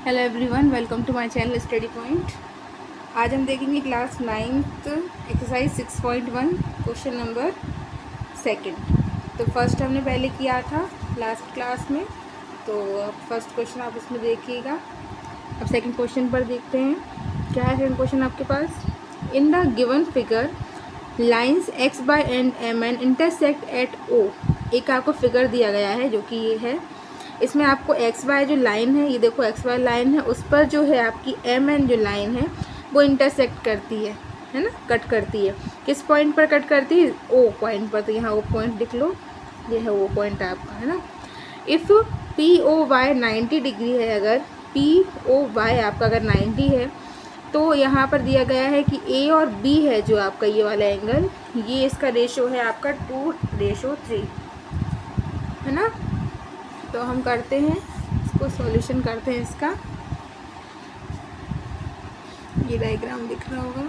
Hello everyone, welcome to my channel study point. आज हम देखेंगे class 9th exercise 6.1 question number second. तो first हमने पहले किया था लास्ट क्लास में, तो अब फर्स्ट क्वेश्चन आप उसमें देखिएगा। अब सेकंड क्वेश्चन पर देखते हैं क्या है सेकंड क्वेश्चन आपके पास। In the given figure lines X Y and M N intersect at O. एक आपको फिगर दिया गया है जो कि ये है। इसमें आपको एक्स वाई जो लाइन है, ये देखो एक्स वाई लाइन है, उस पर जो है आपकी एम एन जो लाइन है वो इंटरसेक्ट करती है ना, कट करती है। किस पॉइंट पर कट करती है? ओ पॉइंट पर। तो यहाँ ओ पॉइंट लिख लो, ये है ओ पॉइंट आपका, है ना। If P O Y 90 degree है, अगर पी ओ वाई आपका अगर 90 है, तो यहाँ पर दिया गया है कि ए और बी है जो आपका ये वाला एंगल, ये इसका रेशो है आपका 2:3, है ना। तो हम करते हैं इसको, सॉल्यूशन करते हैं इसका। ये डायग्राम दिख रहा होगा।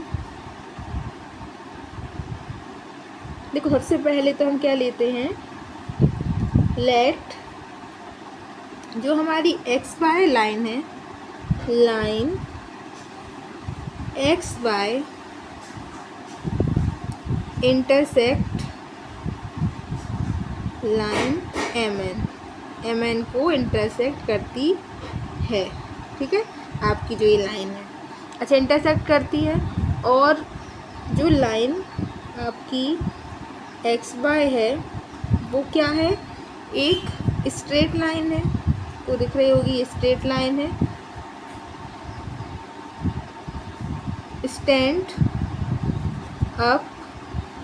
देखो सबसे पहले तो हम क्या लेते हैं, लेट जो हमारी एक्स वाई लाइन है, line X Y intersect line M N को इंटरसेक्ट करती है, ठीक है। आपकी जो ये लाइन है, अच्छा, इंटरसेक्ट करती है। और जो लाइन आपकी एक्स वाई है वो क्या है, एक स्ट्रेट लाइन है, तो दिख रही होगी ये स्ट्रेट लाइन है। स्टैंड अप,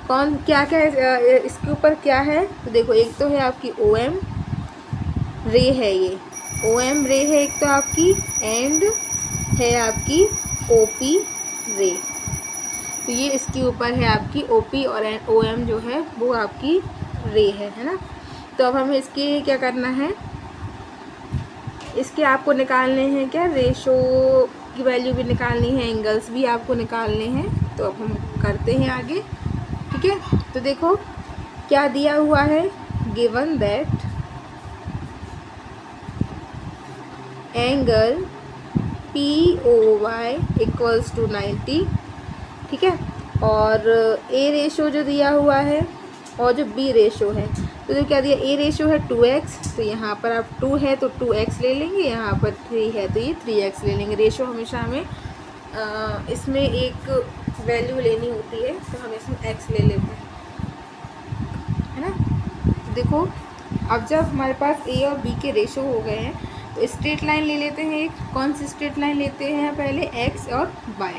कौन क्या क्या है इसके ऊपर क्या है, तो देखो एक तो है आपकी ओ एम रे है, ये ओ एम रे है एक तो आपकी, एंड है आपकी ओ पी रे। तो ये इसके ऊपर है आपकी ओ पी और ओ एम जो है वो आपकी रे है ना। तो अब हमें इसके क्या करना है, इसके आपको निकालने हैं क्या, रेशो की वैल्यू भी निकालनी है, एंगल्स भी आपको निकालने हैं। तो अब हम करते हैं आगे, ठीक है। तो देखो क्या दिया हुआ है, given that angle P O Y equals to 90, ठीक है। और ए रेशो जो दिया हुआ है और जो बी रेशो है, तो जो क्या दिया, ए रेशो है 2x, तो यहाँ पर आप 2 है तो 2x ले लेंगे, यहाँ पर 3 है तो ये 3x ले लेंगे। रेशो हमेशा हमें इसमें एक वैल्यू लेनी होती है, तो हम इसमें x ले लेते हैं, है ना। तो देखो अब जब हमारे पास ए और बी के रेशो हो गए हैं, तो स्ट्रेट लाइन ले लेते हैं। एक कौन सी स्ट्रेट लाइन लेते हैं, पहले एक्स और वाई,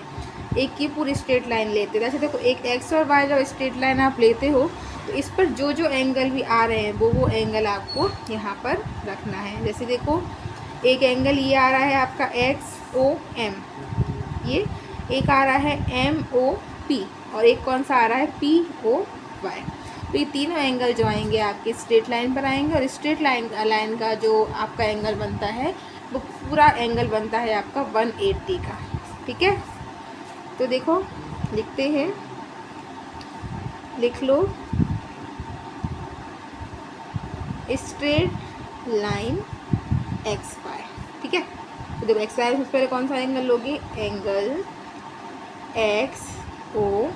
एक की पूरी स्ट्रेट लाइन लेते हैं। अच्छा देखो, एक एक्स और वाई जब स्ट्रेट लाइन आप लेते हो तो इस पर जो जो एंगल भी आ रहे हैं वो एंगल आपको यहाँ पर रखना है। जैसे देखो एक एंगल ये आ रहा है आपका एक्स ओ एम, ये एक आ रहा है एम ओ पी, और एक कौन सा आ रहा है पी ओ वाई। तो ये तीनों एंगल जो आएंगे आपके स्ट्रेट लाइन पर आएंगे, और स्ट्रेट लाइन का जो आपका एंगल बनता है वो पूरा एंगल बनता है आपका 180 का, ठीक है। तो देखो लिखते हैं, लिख लो स्ट्रेट लाइन एक्स वाई, ठीक है। तो देखो एक्स वाई सबसे पहले कौन सा एंगल लोगे, angle X O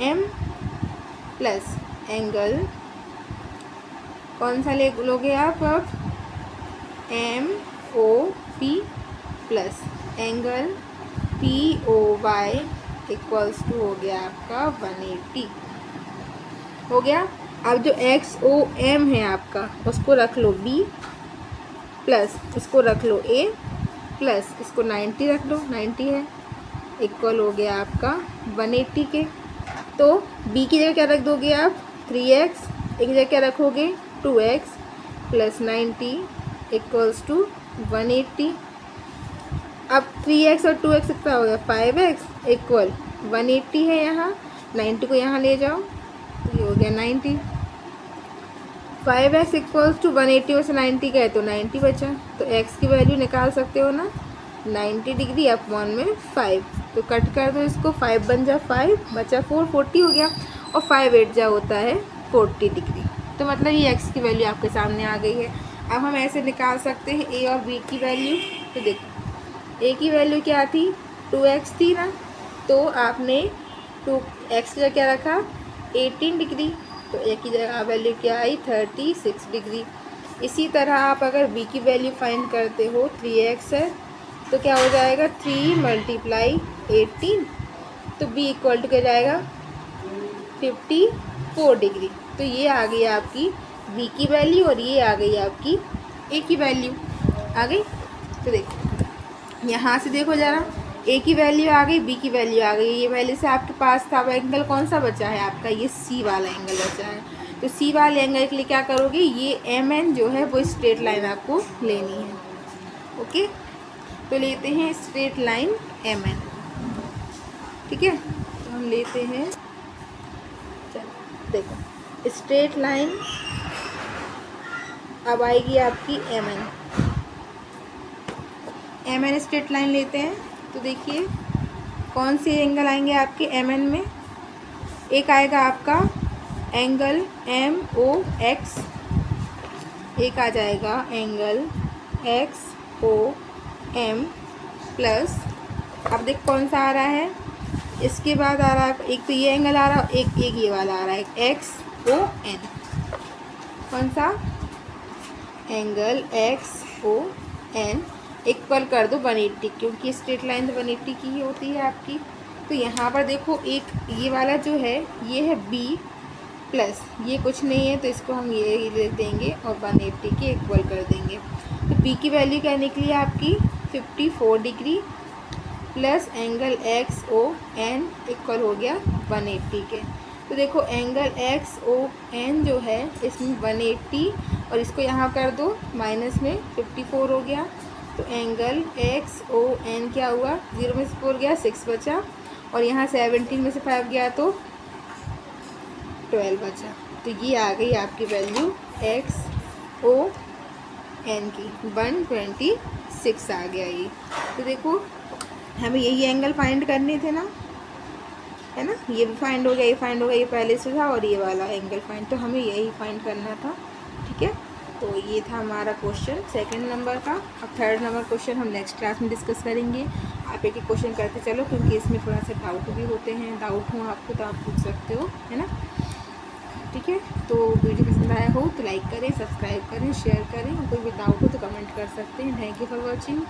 M plus angle कौन सा लोगे आप, अब M O P plus angle P O Y equals to हो गया आपका 180, हो गया। अब जो एक्स ओ एम है आपका उसको रख लो बी, प्लस इसको रख लो ए, प्लस इसको 90 रख लो, 90 है, इक्वल हो गया आपका 180 के। तो बी की जगह क्या रख दोगे आप, 3x, एक जगह क्या रखोगे 2x प्लस 90 इक्वल्स टू 180। अब 3x और 2x कितना हो गया, 5x इक्वल 180 है, यहाँ 90 को यहाँ ले जाओ तो ये हो गया 90। 5x इक्वल्स टू 180 में से 90 गए तो 90 बचा, तो x की वैल्यू निकाल सकते हो ना, 90 डिग्री अपॉन में 5, तो कट कर दो इसको, 5 बन जा 5 बचा 4, 40 हो गया, और 5 8 जा होता है 40 डिग्री। तो मतलब ये x की वैल्यू आपके सामने आ गई है। अब हम ऐसे निकाल सकते हैं ए और बी की वैल्यू, तो देखो ए की वैल्यू क्या थी, 2x थी ना, तो आपने 2x की जगह क्या रखा, 18 डिग्री, तो ए की जगह वैल्यू क्या आई, 36 डिग्री। इसी तरह आप अगर b की वैल्यू फाइंड करते हो, 3x है, तो क्या हो जाएगा, 3 मल्टीप्लाई 18, तो b इक्वल टू क्या जाएगा, 54 डिग्री। तो ये आ गई आपकी b की वैल्यू और ये आ गई आपकी a की वैल्यू आ गई। तो देखो यहाँ से देखो ज़रा, a की वैल्यू आ गई, b की वैल्यू आ गई, ये वैल्यू से आपके पास था, अब एंगल कौन सा बचा है आपका, ये c वाला एंगल बचा है। तो c वाले एंगल के लिए क्या करोगे, ये mn जो है वो स्ट्रेट लाइन आपको लेनी है। ओके, तो लेते हैं स्ट्रेट लाइन mn, ठीक है। तो हम लेते हैं, चलो देखो स्ट्रेट लाइन अब आएगी आपकी mn स्ट्रेट लाइन लेते हैं। तो देखिए कौन से एंगल आएंगे आपके mn में, एक आएगा आपका एंगल MOX, एक आ जाएगा एंगल XOM प्लस, अब देख कौन सा आ रहा है, इसके बाद आ रहा है एक तो ये एंगल आ रहा है, एक ये वाला आ रहा है XON, कौन सा, एंगल XON इक्वल कर दो 180, क्योंकि स्ट्रेट लाइन तो 180 की ही होती है आपकी। तो यहाँ पर देखो एक ये वाला जो है ये है B प्लस, ये कुछ नहीं है तो इसको हम ये लिख देंगे और 180 के इक्वल कर देंगे। तो B की वैल्यू क्या निकली आपकी, 54 degree plus angle XON equal हो गया 180 के। तो देखो एंगल XON जो है इसमें 180 और इसको यहाँ कर दो माइनस में 54 हो गया, तो एंगल XON क्या हुआ, 0 में से 4 गया 6 बचा, और यहाँ 17 में से 5 गया तो 12 बचा। तो ये आ गई आपकी वैल्यू XON की 126 आ गया ये। तो देखो हमें यही एंगल फाइंड करने थे ना, है ना, ये भी फाइंड हो गया, ये फाइंड हो गया, ये पहले से था, और ये वाला एंगल फाइंड, तो हमें यही फाइंड करना था, ठीक है। तो ये था हमारा क्वेश्चन सेकंड नंबर का। अब थर्ड नंबर क्वेश्चन हम नेक्स्ट क्लास में डिस्कस करेंगे। आप एक क्वेश्चन करते चलो, क्योंकि इसमें थोड़ा सा डाउट भी होते हैं, डाउट हो आपको तो आप पूछ सकते हो, है ना, ठीक है। तो वीडियो पसंद आया हो तो लाइक करें, सब्सक्राइब करें, शेयर करें, और कोई भी डाउट हो तो कमेंट कर सकते हैं। Thank you for watching.